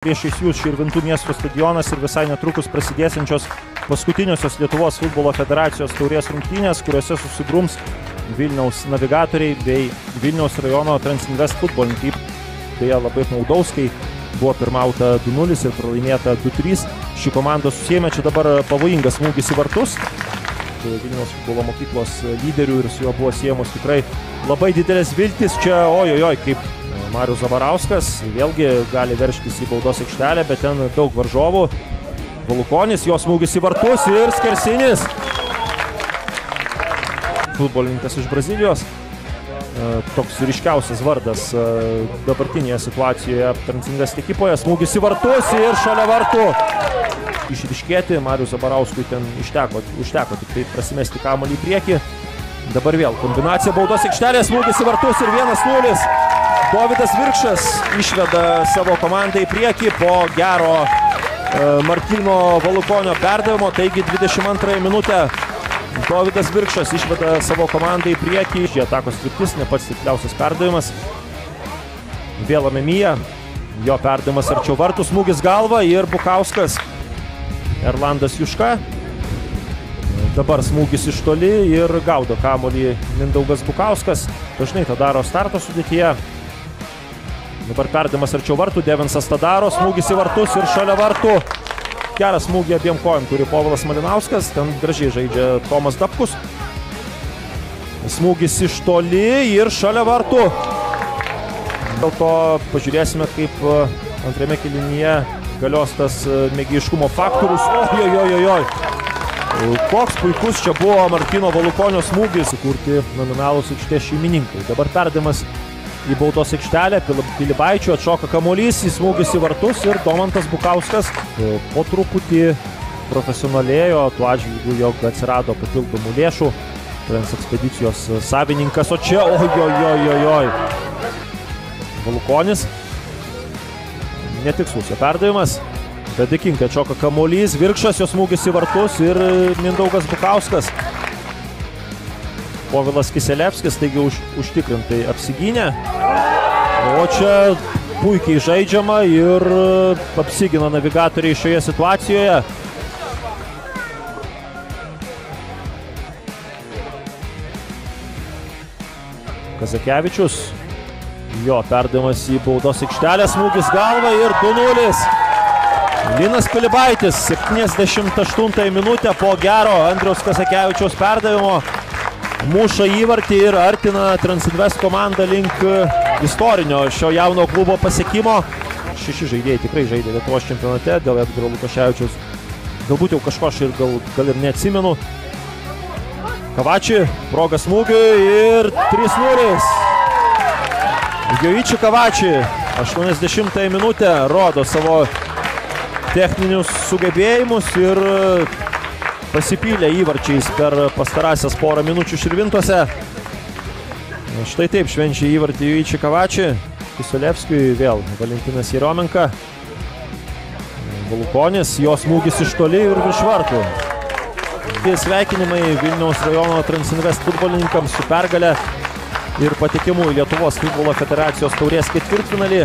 Priešais jūs Širvintų miesto stadionas ir visai netrukus prasidėsiančios paskutiniosios Lietuvos futbolo federacijos taurės rungtynės, kuriuose susigrums Vilniaus navigatoriai bei Vilniaus rajono Transinvest futbolininkai. Beje, labai apmaudaus, kai buvo pirmauta 2-0 ir pralaimėta 2-3. Ši komanda susėmė čia dabar pavojingas smūgis į vartus. Vilniaus futbolo mokyklos lyderių ir su juo buvo siejamos tikrai labai didelės viltis. Čia ojojoj, kaip Marius Zabarauskas vėlgi gali veržtis į baudos aikštelę, bet ten daug varžovų. Valukonis, jo smūgis į vartus ir skersinis. Futbolininkas iš Brazilijos. Toks ryškiausias vardas dabartinėje situacijoje Transinvest ekipoje. Smūgis į vartus ir šalia vartų. Išryškėti, Marius Zabarauskui ten užteko tik tai prasimesti kamuolį į priekį. Dabar vėl kombinacija baudos aikštelė, smūgis į vartus ir 1-0. Dovydas Virkšas išveda savo komandą į priekį po gero Martyno Valukonio perdavimo. Taigi 22 minutę Dovydas Virkšas išveda savo komandą į priekį. Ši atakos kryptis, ne pats tikliausias perdavimas. Vėl Amemija, jo perdavimas arčiau vartų, smūgis galva ir Bukauskas. Erlandas Juška. Dabar smūgis iš toli ir gaudo kamuolį Mindaugas Bukauskas. Dažnai tą daro starto sudėtyje. Dabar perdavimas arčiau vartų, Devinsas tą daro, smūgis į vartus ir šalia vartų. Geras smūgį abiem kojom turi Povilas Malinauskas, ten gražiai žaidžia Tomas Dapkus. Smūgis iš toli ir šalia vartų. Dėl to pažiūrėsime, kaip antrame kėlinyje galios tas mėgėjiškumo faktorius. Ojojojojoj. Koks puikus čia buvo Martyno Valukonio smūgis. Sukurti nominalus aikštės šeimininkai. Dabar perdavimas į baudos aikštelę, Pilibaičio atšoka kamuolys, smūgis į vartus ir Domantas Bukauskas po truputį profesionalėjo, tuo atžvilgiu, jog atsirado papildomų lėšų. Transekspedicijos savininkas, o čia ojojojojoj. Valukonis. Netikslus jo perdavimas. Bedekinkė atšoka kamuolys, Virkšas, jo smūgis į vartus ir Mindaugas Bukauskas. Povilas Kiselevskis, taigi užtikrintai apsigynė. O čia puikiai žaidžiama ir apsigina navigatoriai šioje situacijoje. Kazakevičius. Jo perdavimas į baudos aikštelę, smūgis galva ir 2-0. Linas Pilibaitis 78 minutę po gero Andriaus Kazakevičiaus perdavimo muša įvartį ir artina Transinvest komandą link istorinio šio jauno klubo pasiekimo. 6 žaidėjai tikrai žaidė Lietuvos čempionate dėl Edgaro Lukaševičiaus. Galbūt jau kažko aš gal ir neatsimenu. Kavači, proga smūgiui ir 3-0. Joichi Kavači 80 minutę rodo savo techninius sugebėjimus ir pasipylė įvarčiais per pastarąsias porą minučių Širvintuose. Štai taip švenčia įvartį Joichi Kavači. Kiselevskiui vėl Valentinas Jeromenka. Valukonis, jo smūgis iš toli ir virš vartų. Sveikinimai Vilniaus rajono Transinvest futbolininkams su pergale ir patikimu į Lietuvos futbolo federacijos taurės ketvirtfinalį.